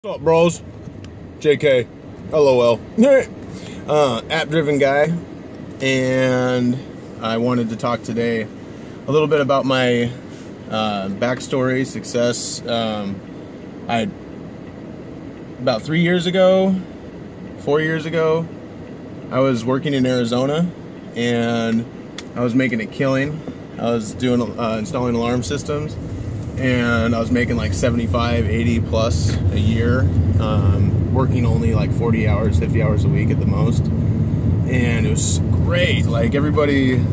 What's up, bros? JK, LOL. App-driven guy, and I wanted to talk today a little bit about my backstory, success. About 4 years ago, I was working in Arizona, and I was making a killing. I was doing installing alarm systems, and I was making like 75, 80 plus a year, working only like 40 hours, 50 hours a week at the most. And it was great. Like, everybody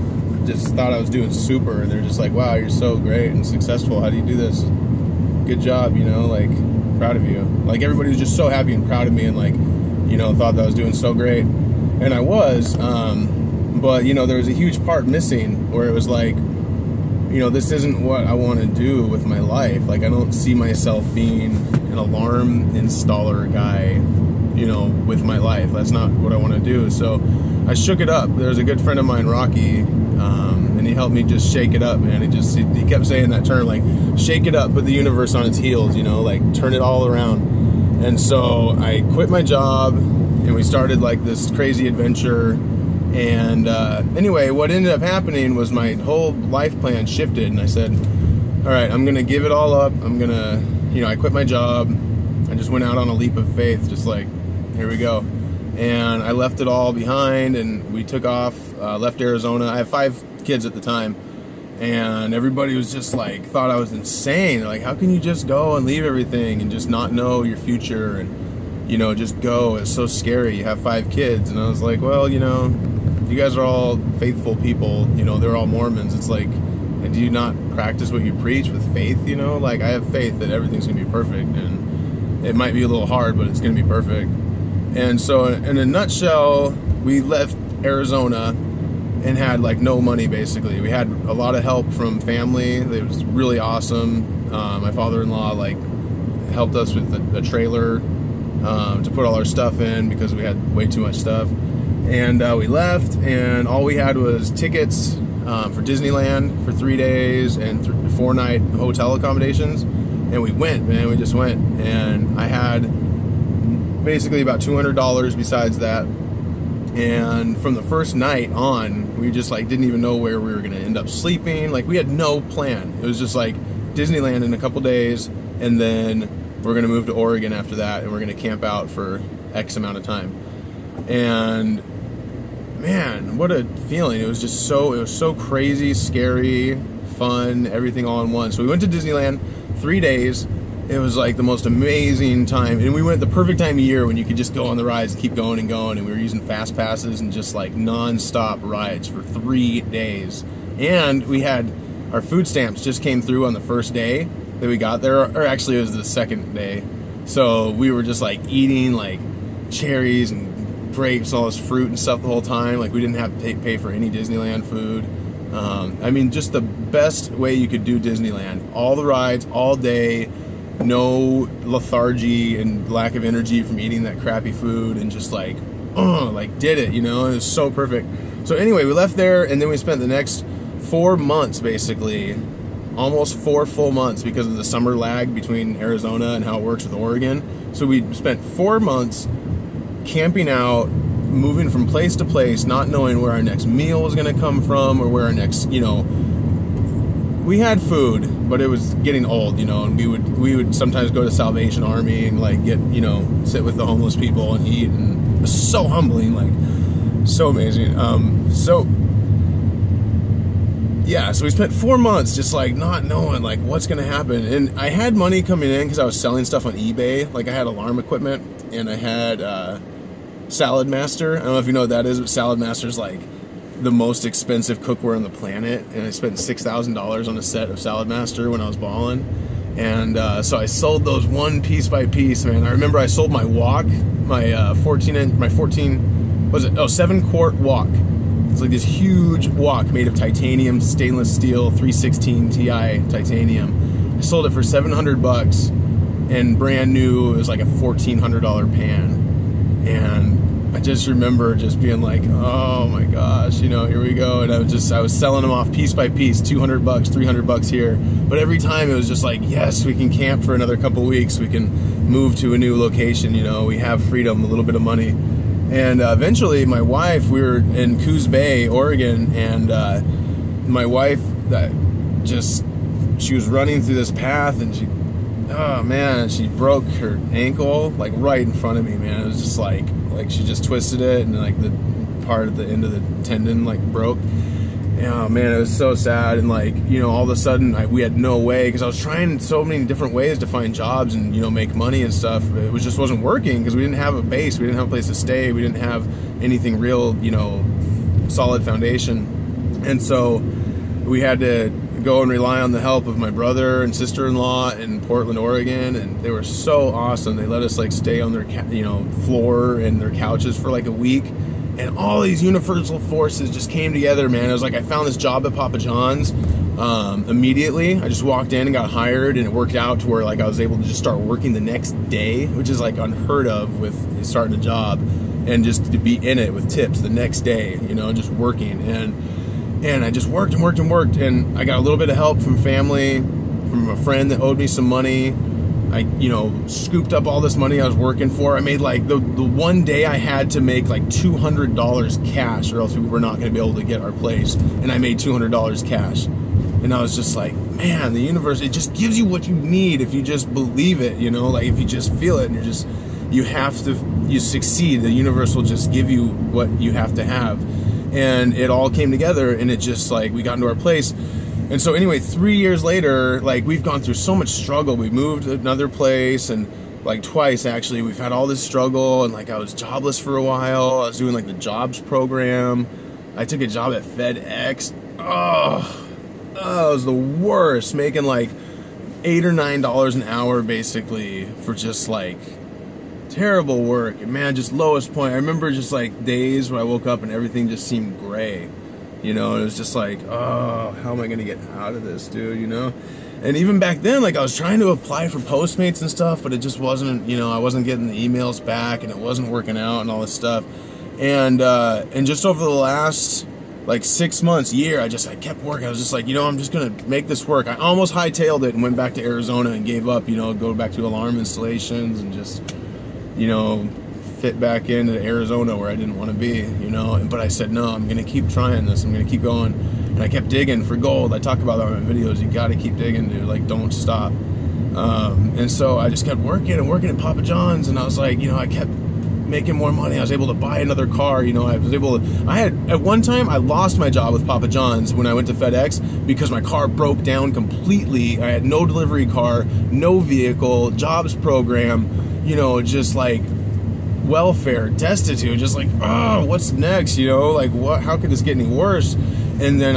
just thought I was doing super. They're just like, wow, you're so great and successful. How do you do this? Good job, you know, like, proud of you. Like, everybody was just so happy and proud of me, and like, you know, thought that I was doing so great. And I was, but you know, there was a huge part missing where it was like, you know, this isn't what I want to do with my life. Like, I don't see myself being an alarm installer guy, you know, with my life. That's not what I want to do. So I shook it up. There's a good friend of mine, Rocky, and he helped me just shake it up, man. He kept saying that term, like, shake it up, put the universe on its heels, you know, like, turn it all around. And so I quit my job, and we started like this crazy adventure. And anyway, what ended up happening was my whole life plan shifted, and I said, all right, I'm gonna give it all up. I'm gonna, you know, I quit my job. I just went out on a leap of faith, just like, here we go. And I left it all behind, and we took off, left Arizona. I have 5 kids at the time, and everybody was just like, thought I was insane. They're like, how can you just go and leave everything and just not know your future, and, you know, just go? It's so scary. You have 5 kids. And I was like, well, you know, you guys are all faithful people, you know, they're all Mormons. It's like, do you not practice what you preach with faith, you know? Like, I have faith that everything's gonna be perfect, and it might be a little hard, but it's gonna be perfect. And so in a nutshell, we left Arizona and had like no money, basically. We had a lot of help from family. It was really awesome. My father-in-law like helped us with the trailer to put all our stuff in because we had way too much stuff. And we left, and all we had was tickets for Disneyland for 3 days and 4-night hotel accommodations. And we went, man, we just went. And I had basically about $200 besides that. And from the first night on, we just like didn't even know where we were gonna end up sleeping. Like, we had no plan. It was just like Disneyland in a couple days, and then we're gonna move to Oregon after that, and we're gonna camp out for X amount of time. And man, what a feeling. It was just so crazy, scary, fun, everything all in one. So we went to Disneyland 3 days. It was like the most amazing time, and we went at the perfect time of year when you could just go on the rides and keep going and going. And we were using fast passes and just like non-stop rides for 3 days. And we had our food stamps just came through on the first day that we got there, or actually it was the second day. So we were just like eating like cherries and grapes, all this fruit and stuff the whole time. Like, we didn't have to pay for any Disneyland food. I mean, just the best way you could do Disneyland. All the rides, all day, no lethargy and lack of energy from eating that crappy food, and just like, did it, you know? It was so perfect. So anyway, we left there, and then we spent the next 4 months, basically, almost 4 full months, because of the summer lag between Arizona and how it works with Oregon. So we spent 4 months camping out, moving from place to place, not knowing where our next meal was going to come from, or where our next, you know, we had food, but it was getting old, you know, and we would sometimes go to Salvation Army and like get, you know, sit with the homeless people and eat, and it was so humbling, like, so amazing. Yeah, so we spent 4 months just like not knowing like what's gonna happen. And I had money coming in because I was selling stuff on eBay. Like, I had alarm equipment, and I had Salad Master. I don't know if you know what that is, but Salad Master is like the most expensive cookware on the planet. And I spent $6,000 on a set of Salad Master when I was balling. And so I sold those one piece by piece, man. I remember I sold my wok, my 7-quart wok. It's like this huge wok made of titanium, stainless steel, 316 Ti titanium. I sold it for $700, and brand new, it was like a $1,400 pan. And I just remember just being like, oh my gosh, you know, here we go. And I was selling them off piece by piece, $200, $300 here. But every time it was just like, yes, we can camp for another couple weeks. We can move to a new location. You know, we have freedom, a little bit of money. And eventually my wife, we were in Coos Bay, Oregon, and my wife she was running through this path, and oh man, she broke her ankle like right in front of me, man. It was just like she just twisted it, and like the part at the end of the tendon like broke. Oh man, it was so sad. And like, you know, all of a sudden we had no way, because I was trying so many different ways to find jobs and, you know, make money and stuff. It just wasn't working because we didn't have a base, we didn't have a place to stay, we didn't have anything real, you know, solid foundation. And so we had to go and rely on the help of my brother and sister-in-law in Portland, Oregon, and they were so awesome. They let us like stay on their floor and their couches for like a week, and all these universal forces just came together, man. It was like I found this job at Papa John's immediately. I just walked in and got hired, and it worked out to where like I was able to just start working the next day, which is like unheard of with starting a job, and just to be in it with tips the next day, you know, just working. And I just worked and worked and worked, and I got a little bit of help from family, from a friend that owed me some money. I, you know, scooped up all this money I was working for. I made like the one day I had to make like $200 cash, or else we were not going to be able to get our place. And I made $200 cash, and I was just like, man, the universe, it just gives you what you need if you just believe it, you know, like if you just feel it, and you succeed. The universe will just give you what you have to have. And it all came together, and it just like, we got into our place. And so anyway, 3 years later, like we've gone through so much struggle. We moved to another place, and like twice actually, we've had all this struggle. And like I was jobless for a while. I was doing like the jobs program. I took a job at FedEx. Oh, it was the worst, making like $8 or $9 an hour basically for just like terrible work. And man, just lowest point. I remember just like days where I woke up and everything just seemed gray, you know. And it was just like, oh, how am I gonna get out of this, dude, you know? And even back then, like I was trying to apply for Postmates and stuff, but it just wasn't, you know, I wasn't getting the emails back, and it wasn't working out and all this stuff. And just over the last like 6 months, year, I kept working. I was just like, you know, I'm just gonna make this work. I almost hightailed it and went back to Arizona and gave up, you know, go back to alarm installations and just, you know, fit back into Arizona where I didn't want to be, you know. But I said, no, I'm gonna keep trying this, I'm gonna keep going. And I kept digging for gold. I talk about that in my videos. You gotta keep digging, dude, like don't stop. And so I just kept working and working at Papa John's, and I was like, you know, I kept making more money. I was able to buy another car, you know. At one time I lost my job with Papa John's when I went to FedEx because my car broke down completely. I had no delivery car, no vehicle, jobs program, you know, just like welfare, destitute, just like, oh, what's next, you know, like what, how could this get any worse? And then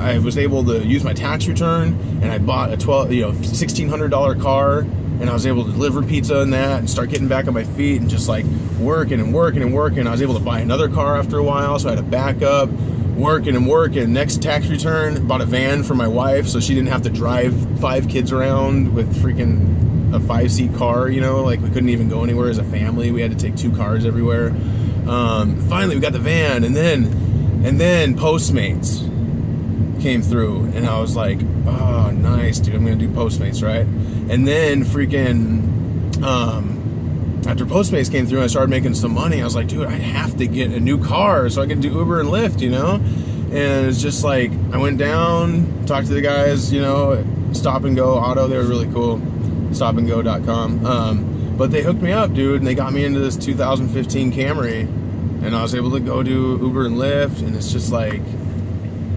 I was able to use my tax return, and I bought a $1,600 car, and I was able to deliver pizza in that and start getting back on my feet and just like working and working and working. I was able to buy another car after a while, so I had a backup, working and working. Next tax return, bought a van for my wife so she didn't have to drive 5 kids around with freaking a 5-seat car, you know, like we couldn't even go anywhere as a family. We had to take 2 cars everywhere. Finally we got the van, and then Postmates came through, and I was like, oh, nice, dude, I'm gonna do Postmates, right? And then freaking after Postmates came through and I started making some money, I was like, dude, I have to get a new car so I can do Uber and Lyft, you know? And it's just like, I went down, talked to the guys, you know, Stop and Go Auto. They were really cool, stopandgo.com. But they hooked me up, dude, and they got me into this 2015 Camry, and I was able to go do Uber and Lyft. And it's just like,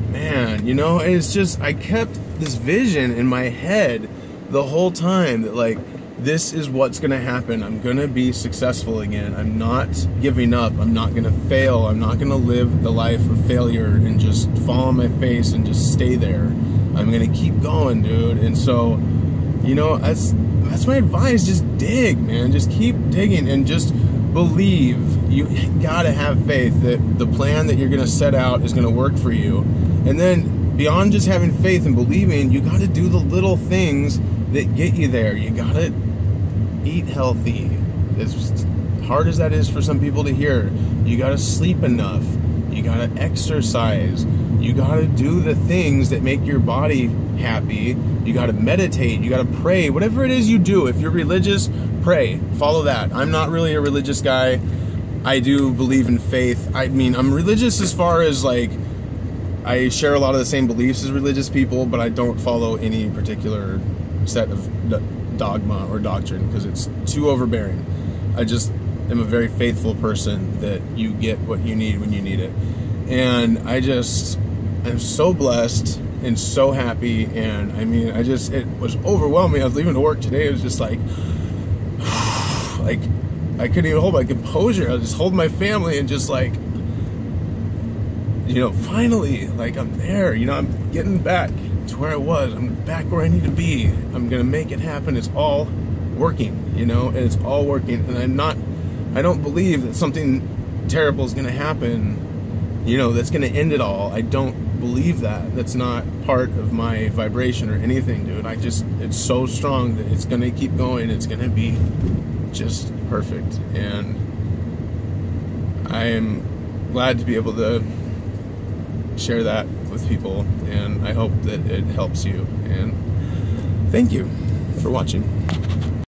man, you know, and it's just, I kept this vision in my head the whole time that like, this is what's gonna happen. I'm gonna be successful again. I'm not giving up. I'm not gonna fail. I'm not gonna live the life of failure and just fall on my face and just stay there. I'm gonna keep going, dude. And so, you know, that's my advice. Just dig, man. Just keep digging and just believe. You gotta have faith that the plan that you're gonna set out is gonna work for you. And then beyond just having faith and believing, you gotta do the little things that get you there. You gotta eat healthy. As hard as that is for some people to hear, you gotta sleep enough, you gotta exercise, you gotta do the things that make your body happy, you gotta meditate, you gotta pray, whatever it is you do. If you're religious, pray, follow that. I'm not really a religious guy. I do believe in faith. I mean, I'm religious as far as like, I share a lot of the same beliefs as religious people, but I don't follow any particular set of dogma or doctrine because it's too overbearing. I just am a very faithful person that you get what you need when you need it. And I'm so blessed and so happy. And I mean, it was overwhelming. I was leaving to work today. It was just like I couldn't even hold my composure. I was just holding my family and just like, you know, finally, like I'm there, you know, I'm getting back to where I was. I'm back where I need to be. I'm going to make it happen. It's all working, you know, and it's all working. And I don't believe that something terrible is going to happen, you know, that's going to end it all. I don't believe that. That's not part of my vibration or anything, dude. It's so strong that it's going to keep going. It's going to be just perfect. And I am glad to be able to share that with people, and I hope that it helps you. And thank you for watching.